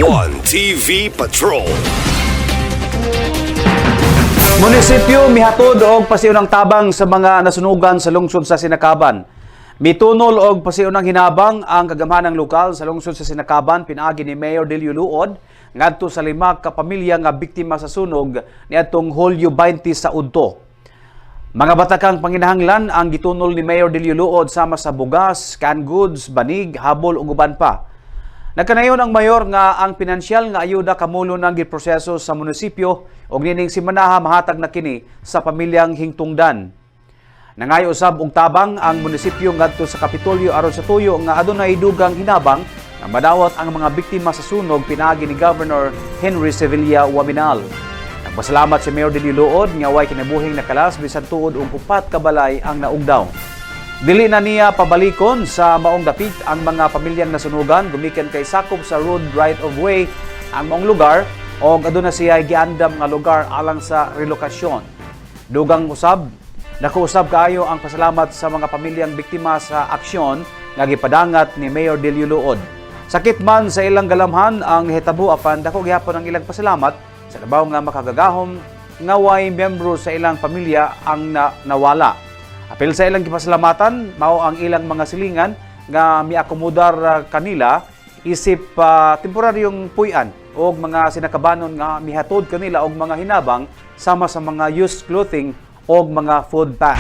One TV Patrol. Munisipyo mihatod og pasiunang tabang sa mga nasunugan sa lungsod sa Sinakaban. Mitunol og pasiunang hinabang ang kagamhanang lokal sa lungsod sa Sinakaban pinaagi ni Mayor Delio Luod ngadto sa 5 ka pamilya nga biktima sa sunog niadtong Hulyo 20 sa udto. Mga batakang panginahanglan ang gitunol ni Mayor Delio Luod sama sa bugas, canned goods, banig, habol ug uban pa. Nagkanayon ang mayor nga ang pinansyal nga ayuda kamulo ng giproseso sa munisipyo ug nining simanaha mahatag na kini sa pamilyang hingtungdan. Nangayo usab og tabang ang munisipyo ngadto sa Kapitolyo aron sa tuyo nga adunay dugang hinabang nga madawat ang mga biktima sa sunog pinaagi ni Governor Henry Sevilla Waminal. Nagpasalamat si Mayor Delio Luod nga way kinabuhing nakalas bisan tuod og 4 ka balay ang naugdaw. Dili na niya pabalikon sa maong dapit ang mga pamilyang nasunugan gumikan kay sakop sa road right of way ang maong lugar o aduna siya giandam nga lugar alang sa relokasyon. Dugang usab, nakuusab kaayo ang pasalamat sa mga pamilyang biktima sa aksyon nga gipadangat ni Mayor Delio Luod. Sakit man sa ilang galamhan ang nahitabo apan dako gihapon ang ilang pasalamat sa labaw nga makagagahom nga way miyembro sa ilang pamilya ang nawala. Apil sa ilang gipasalamatan, mao ang ilang mga silingan nga miakomodar kanila isip temporaryong puy-an o mga sinakabanon nga mihatod kanila og mga hinabang sama sa mga used clothing o mga food pack.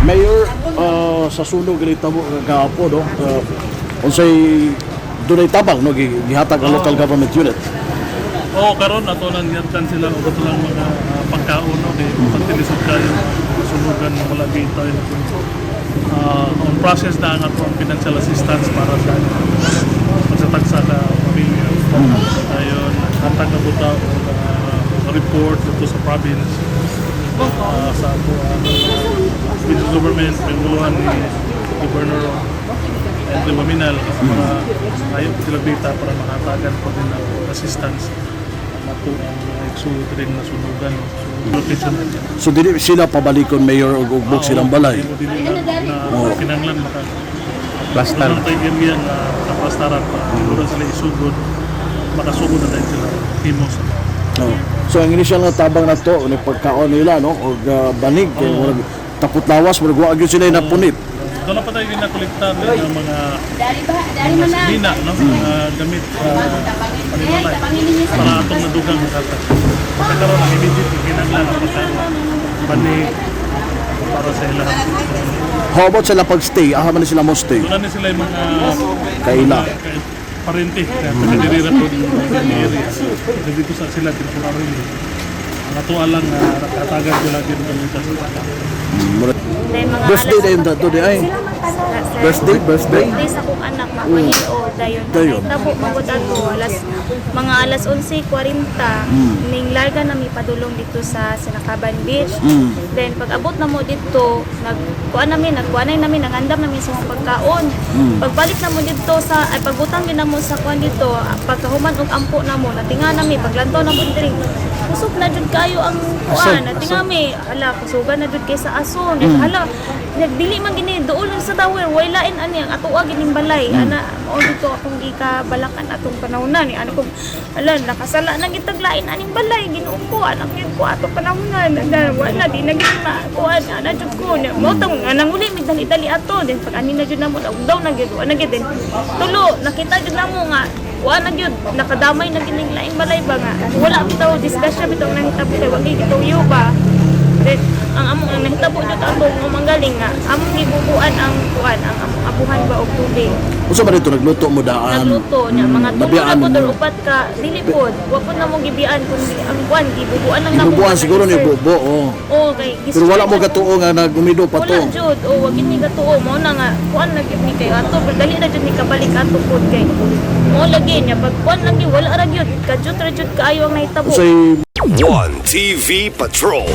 Mayor, sa sunog gali tabo kagapo no. Unsay dunay tabang no gihatag ang local government unit. Karon ato lang yatan sila og ato lang mga pagkaon no kay pagtilisod kayo sunugan na wala bitaw on process na ang atong financial assistance para sa pagsatagsa na pamilya. Ayon hatag na buta report dito sa province sa ato provincial government panguluhan ni Governor Henry Waminal para ayaw sila bita para makatagan po din ng assistance nato ang exudid rin na sunugan location. So dili sila pabalikon mayor og ugbok silang balay. Dili na kinanglan maka Bastar. Ang tayo area nga kapastaran pa siguro sila isugod makasugod na tayo sila himos. So ang initial nga tabang na to ni pagkaon nila no og banig kay murag tapot lawas murag wa gyud sila napunit. Doon na pa tayo ginakolektar ng mga silina, no? Mga gamit panimalay para atong nadugang makata. Kasi karoon ang immediate kinanglan ang pagkain. Banig para sa ilahan. How about sila pag-stay? Aha man sila mo stay. Doon na sila yung mga Kaila. parente. Pagkadirira po din yung area. Kasi dito sa sila temporary. Ang atuwa lang nakatagan sila din kami sa Birthday na yung dato di ay. Birthday? Birthday sa kong anak na panilo dayon. Tabo magod ako mga alas 11:40 ning larga na mi padulong dito sa Sinakaban Beach. Then pag abot na mo dito, nagkuanay namin nangandam namin sa mga pagkaon. Pagbalik na mo dito sa pagbutang din na mo sa kuan dito, pagkahuman og ampo na mo, natinga nami paglantaw na mo diri. Kusog na jud kayo ang kuan, natinga mi, kusugan na jud kay sa aso. Nagdili man gini dool sa tower, way lain ani ang atuwa gining balay. Ana mao dito akong gikabalakan atong panahon ni ano ko nakasala na gitaglain aning balay Ginoo ko anak gyud ko ato panahonan wala di nagima kuan ana jud ko mo tong nanguli mi dali ato din pag ani na jud namo daw na gyud ana gyud din tulo nakita jud namo nga wala gyud nakadamay na gining laing balay ba nga wala bitaw discussion bitaw nang hitabo kay wagi gituyo ba then ang among nahitabo jud ato nga manggaling nga among gibubuan ang kuan ang among abuhan ba og tubig. Unsa ba dito nagluto mo daan? Nagluto niya mga tulo na po or upat ka dili pod wa pod na mo gibian kundi ang kuan gibubuan lang namo. Gibubuan siguro ni bubo kay pero wala mo gatuo nga nagumido pa to. Wala jud wa gid ni gatuo mo na nga kuan na gid ni kay ato dali na jud ni kabalik ato pod kay mo lagi niya pag kuan lagi wala ra gyud kajut ra jud kaayo ang nahitabo. Say One TV Patrol.